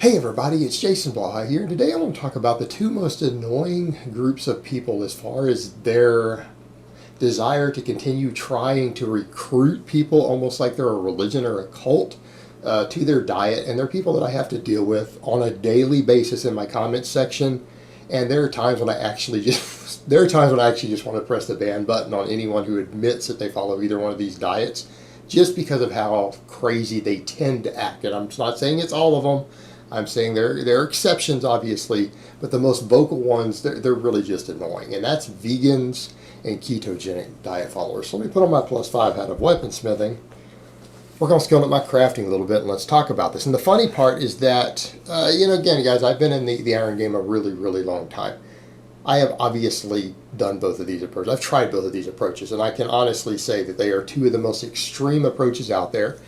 Hey everybody, it's Jason Blaha here. Today I want to talk about the two most annoying groups of people as far as their desire to continue trying to recruit people almost like they're a religion or a cult to their diet. And they're people that I have to deal with on a daily basis in my comments section. And there are times when I actually just want to press the ban button on anyone who admits that they follow either one of these diets, just because of how crazy they tend to act. And I'm not saying it's all of them. I'm saying there are exceptions, obviously, but the most vocal ones, they're really just annoying. And that's vegans and ketogenic diet followers. So let me put on my +5 hat of weaponsmithing, work on scaling up my crafting a little bit, and let's talk about this. And the funny part is that, again, guys, I've been in the iron game a really, really long time. I have obviously done both of these approaches. I've tried both of these approaches, and I can honestly say that they are two of the most extreme approaches out there.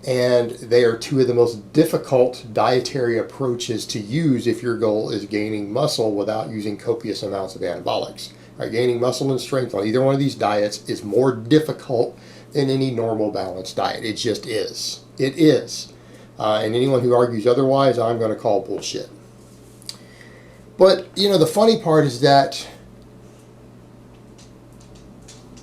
And they are two of the most difficult dietary approaches to use if your goal is gaining muscle without using copious amounts of anabolics. Right, gaining muscle and strength on either one of these diets is more difficult than any normal balanced diet. It just is. It is. And anyone who argues otherwise, I'm going to call bullshit. But, the funny part is that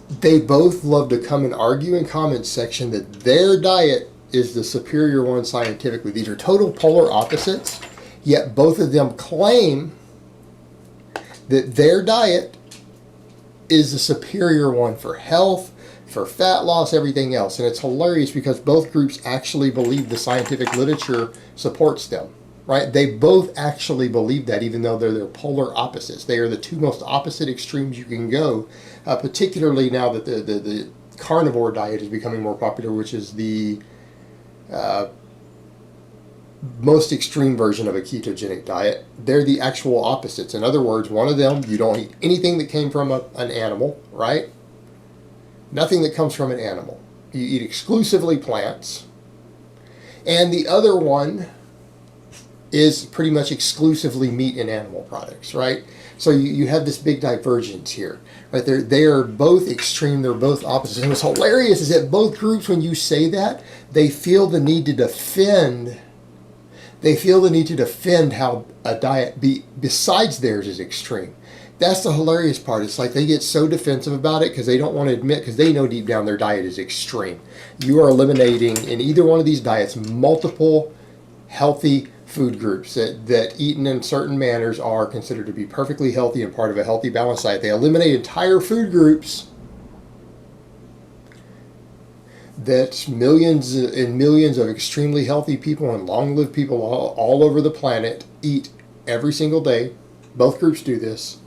they both love to come and argue in comments section that their diet is the superior one scientifically. These are total polar opposites, yet both of them claim that their diet is the superior one for health, for fat loss, everything else. And it's hilarious because both groups actually believe the scientific literature supports them, right? They both actually believe that, even though they're polar opposites. They are the two most opposite extremes you can go, particularly now that the carnivore diet is becoming more popular, which is the most extreme version of a ketogenic diet. They're the actual opposites. In other words, one of them, you don't eat anything that came from an animal, right? Nothing that comes from an animal. You eat exclusively plants. And the other one is pretty much exclusively meat and animal products, right? So you have this big divergence here, right? They are both extreme, they're both opposites. And what's hilarious is that both groups, when you say that, they feel the need to defend how a diet besides theirs is extreme. That's the hilarious part. It's like they get so defensive about it because they don't want to admit, because they know deep down their diet is extreme. You are eliminating in either one of these diets multiple healthy food groups that eaten in certain manners are considered to be perfectly healthy and part of a healthy balanced diet. They eliminate entire food groups that millions and millions of extremely healthy people and long-lived people all over the planet eat every single day. Both groups do this.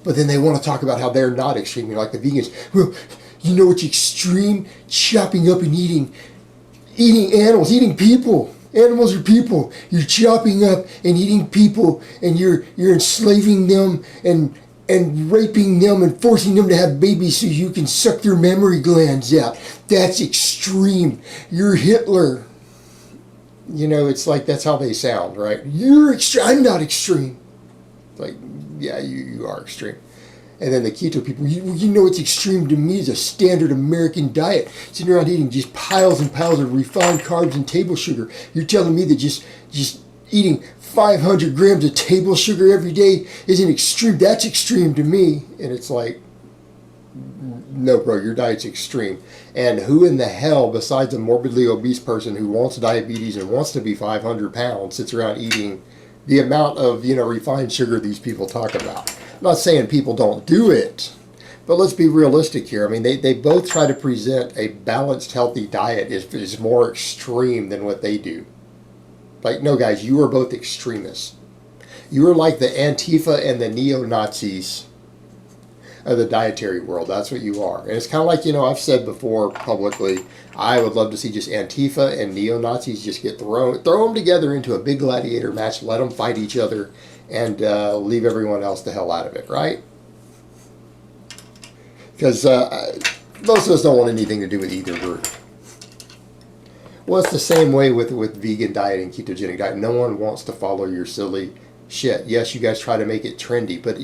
But then they want to talk about how they're not extreme. Like the vegans, well, it's extreme? Chopping up and eating animals, eating people. Animals are people. You're chopping up and eating people, and you're enslaving them and raping them and forcing them to have babies so you can suck their mammary glands out. That's extreme. You're Hitler. It's like that's how they sound, right? You're extreme. I'm not extreme. Like, yeah, you are extreme. And then the keto people, it's extreme to me is a standard American diet. Sitting around eating just piles and piles of refined carbs and table sugar. You're telling me that just eating 500 grams of table sugar every day isn't extreme? That's extreme to me. And it's like, no, bro, your diet's extreme. And who in the hell, besides a morbidly obese person who wants diabetes and wants to be 500 pounds, sits around eating the amount of, refined sugar these people talk about? I'm not saying people don't do it, but let's be realistic here. I mean, they both try to present a balanced, healthy diet is more extreme than what they do. Like, no, guys, you are both extremists. You are like the Antifa and the neo-Nazis of the dietary world. That's what you are. And it's kind of like, I've said before publicly, I would love to see just Antifa and neo-Nazis just throw them together into a big gladiator match, let them fight each other, and leave everyone else the hell out of it, right? Because most of us don't want anything to do with either group. Well, it's the same way with vegan diet and ketogenic diet. No one wants to follow your silly shit. Yes, you guys try to make it trendy, but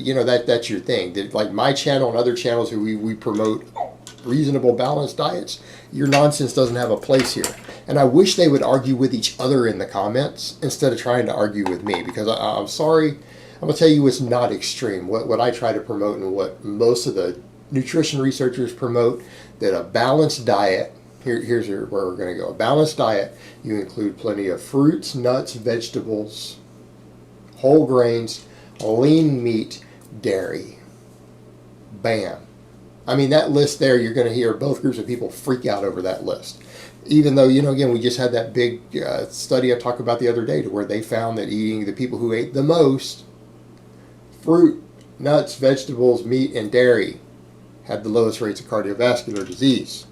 that's your thing. Like my channel and other channels who we promote reasonable balanced diets, your nonsense doesn't have a place here. And I wish they would argue with each other in the comments instead of trying to argue with me, because I'm sorry, I'm going to tell you it's not extreme. What I try to promote and what most of the nutrition researchers promote, that a balanced diet, here's where we're going to go. A balanced diet, you include plenty of fruits, nuts, vegetables, whole grains, lean meat, dairy. Bam. I mean, that list there, you're going to hear both groups of people freak out over that list. Even though, again, we just had that big study I talked about the other day, to where they found that eating the people who ate the most fruit, nuts, vegetables, meat, and dairy had the lowest rates of cardiovascular disease.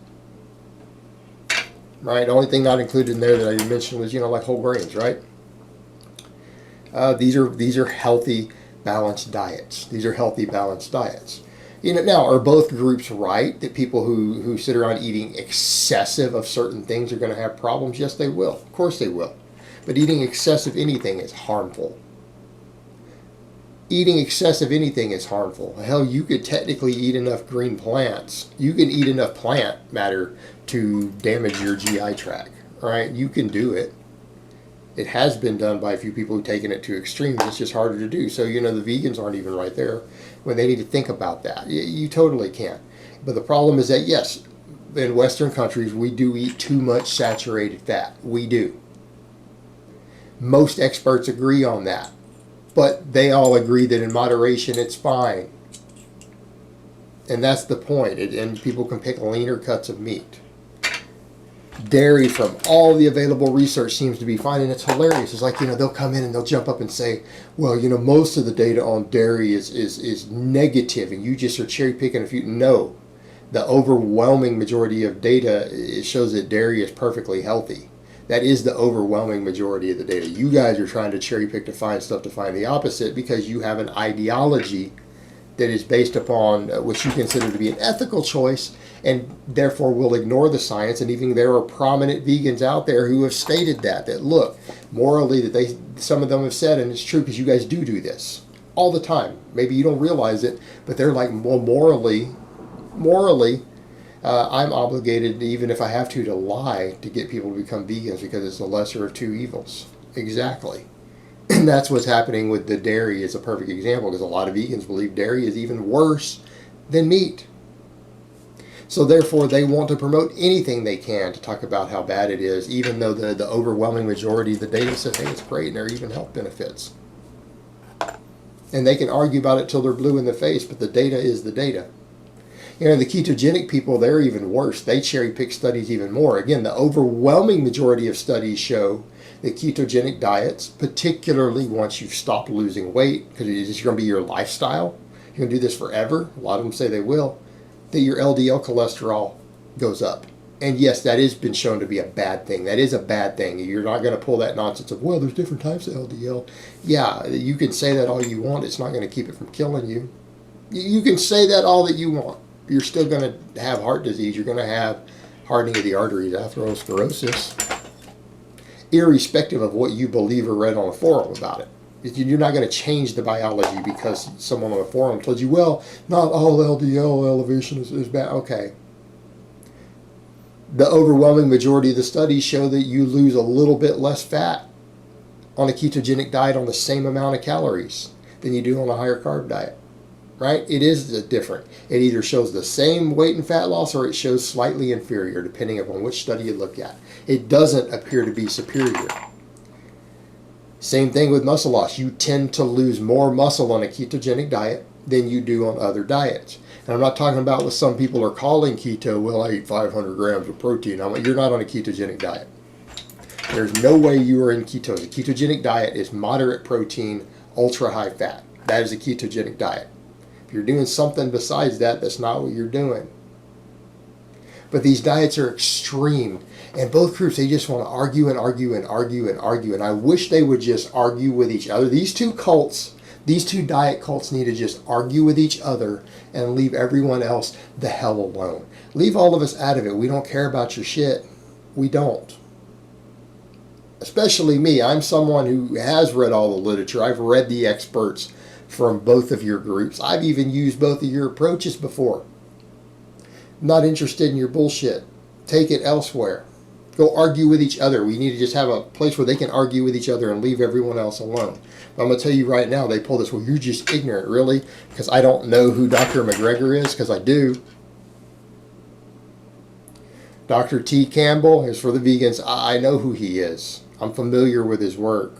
Right? The only thing not included in there that I mentioned was, like whole grains, right? These are healthy, balanced diets. These are healthy, balanced diets. Now, are both groups right that people who sit around eating excessive of certain things are going to have problems? Yes, they will. Of course they will. But eating excessive anything is harmful. Eating excessive anything is harmful. Hell, you could technically eat enough green plants. You can eat enough plant matter to damage your GI tract, right? You can do it. It has been done by a few people who've taken it to extremes. It's just harder to do. So, the vegans aren't even right there when they need to think about that. You totally can. But the problem is that, yes, in Western countries, we do eat too much saturated fat. We do. Most experts agree on that. But they all agree that in moderation, it's fine. And that's the point. And people can pick leaner cuts of meat. Dairy, from all the available research, seems to be fine, and it's hilarious. It's like, they'll come in and they'll jump up and say, well, most of the data on dairy is negative, and you just are cherry picking a few. No, the overwhelming majority of data, it shows that dairy is perfectly healthy. That is the overwhelming majority of the data. You guys are trying to cherry pick to find stuff to find the opposite, because you have an ideology that is based upon what you consider to be an ethical choice, and therefore will ignore the science. And even there are prominent vegans out there who have stated that look, morally, that some of them have said, and it's true because you guys do this all the time. Maybe you don't realize it, but they're like, well, morally, I'm obligated, even if I have to lie to get people to become vegans, because it's the lesser of two evils. Exactly. And that's what's happening with the dairy is a perfect example, because a lot of vegans believe dairy is even worse than meat. So therefore, they want to promote anything they can to talk about how bad it is, even though the overwhelming majority of the data says, hey, it's great, and there are even health benefits. And they can argue about it till they're blue in the face, but the data is the data. The ketogenic people, they're even worse. They cherry pick studies even more. Again, the overwhelming majority of studies show that ketogenic diets, particularly once you've stopped losing weight, because it's going to be your lifestyle, you're going to do this forever, a lot of them say they will, that your LDL cholesterol goes up. And yes, that has been shown to be a bad thing. That is a bad thing. You're not going to pull that nonsense of, well, there's different types of LDL. Yeah, you can say that all you want. It's not going to keep it from killing you. You can say that all that you want. You're still going to have heart disease. You're going to have hardening of the arteries, atherosclerosis, irrespective of what you believe or read on a forum about it. You're not going to change the biology because someone on a forum told you, well, not all LDL elevation is bad. Okay. The overwhelming majority of the studies show that you lose a little bit less fat on a ketogenic diet on the same amount of calories than you do on a higher carb diet. Right? It is different. It either shows the same weight and fat loss, or it shows slightly inferior, depending upon which study you look at. It doesn't appear to be superior. Same thing with muscle loss. You tend to lose more muscle on a ketogenic diet than you do on other diets. And I'm not talking about what some people are calling keto. Well, I eat 500 grams of protein. You're not on a ketogenic diet. There's no way you are in ketosis. A ketogenic diet is moderate protein, ultra high fat. That is a ketogenic diet. If you're doing something besides that, that's not what you're doing. But these diets are extreme. And both groups, they just want to argue and argue and argue and argue. And I wish they would just argue with each other. These two diet cults need to just argue with each other and leave everyone else the hell alone. Leave all of us out of it. We don't care about your shit. We don't. Especially me. I'm someone who has read all the literature. I've read the experts from both of your groups. I've even used both of your approaches before. Not interested in your bullshit. Take it elsewhere. Go argue with each other. We need to just have a place where they can argue with each other and leave everyone else alone. But I'm going to tell you right now, they pulled this, well, you're just ignorant, really? Because I don't know who Dr. McGregor is, because I do. Dr. T. Campbell is for the vegans. I know who he is. I'm familiar with his work.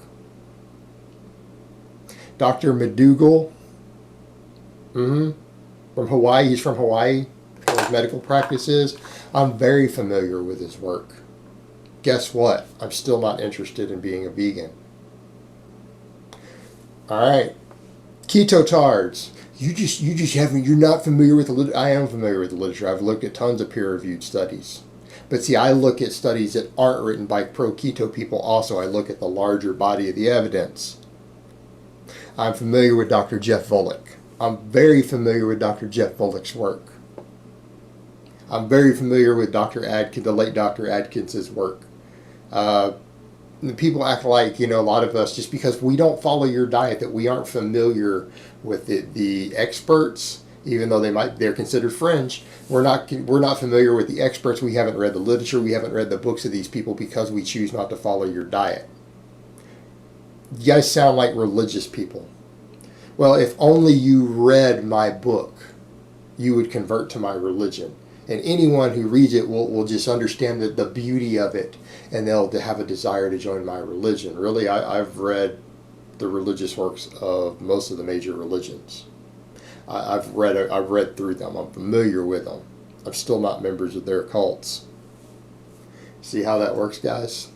Dr. McDougall, from Hawaii. He's from Hawaii. His medical practices. I'm very familiar with his work. Guess what? I'm still not interested in being a vegan. All right, keto tards. You're not familiar with the literature. I am familiar with the literature. I've looked at tons of peer-reviewed studies. But see, I look at studies that aren't written by pro-keto people also. I look at the larger body of the evidence. I'm familiar with Dr. Jeff Volek. I'm very familiar with Dr. Jeff Volek's work. I'm very familiar with Dr. Adkins, the late Dr. Adkins' work. People act like, a lot of us, just because we don't follow your diet, that we aren't familiar with the experts, even though they're considered fringe. We're not familiar with the experts. We haven't read the literature. We haven't read the books of these people because we choose not to follow your diet. You guys sound like religious people. Well, if only you read my book, you would convert to my religion. And anyone who reads it will just understand the beauty of it, and they'll have a desire to join my religion. Really, I've read the religious works of most of the major religions. I've read through them. I'm familiar with them. I'm still not members of their cults. See how that works, guys?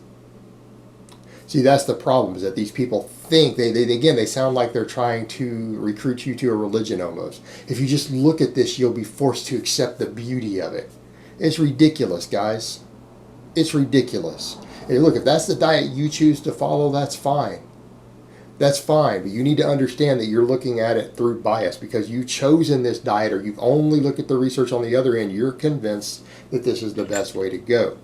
See, that's the problem, is that these people think, they sound like they're trying to recruit you to a religion almost. If you just look at this, you'll be forced to accept the beauty of it. It's ridiculous, guys. It's ridiculous. Hey, look, if that's the diet you choose to follow, that's fine. That's fine, but you need to understand that you're looking at it through bias because you've chosen this diet, or you've only looked at the research on the other end. You're convinced that this is the best way to go.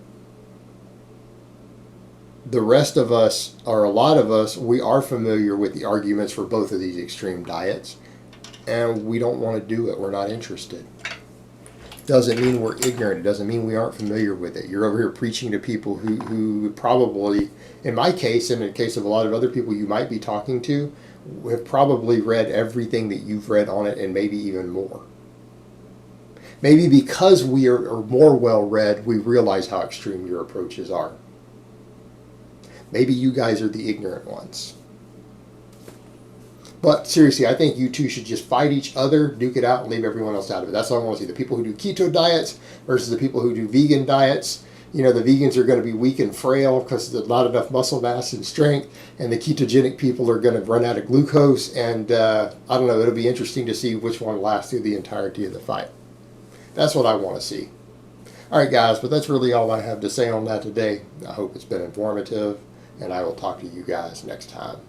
The rest of us, or a lot of us, we are familiar with the arguments for both of these extreme diets, and we don't want to do it. We're not interested. Doesn't mean we're ignorant. It doesn't mean we aren't familiar with it. You're over here preaching to people who probably, in my case, and in the case of a lot of other people you might be talking to, have probably read everything that you've read on it and maybe even more. Maybe because we are more well-read, we realize how extreme your approaches are. Maybe you guys are the ignorant ones. But seriously, I think you two should just fight each other, duke it out, and leave everyone else out of it. That's all I want to see. The people who do keto diets versus the people who do vegan diets. The vegans are going to be weak and frail because there's not enough muscle mass and strength. And the ketogenic people are going to run out of glucose. And I don't know, it'll be interesting to see which one lasts through the entirety of the fight. That's what I want to see. All right, guys, but that's really all I have to say on that today. I hope it's been informative, and I will talk to you guys next time.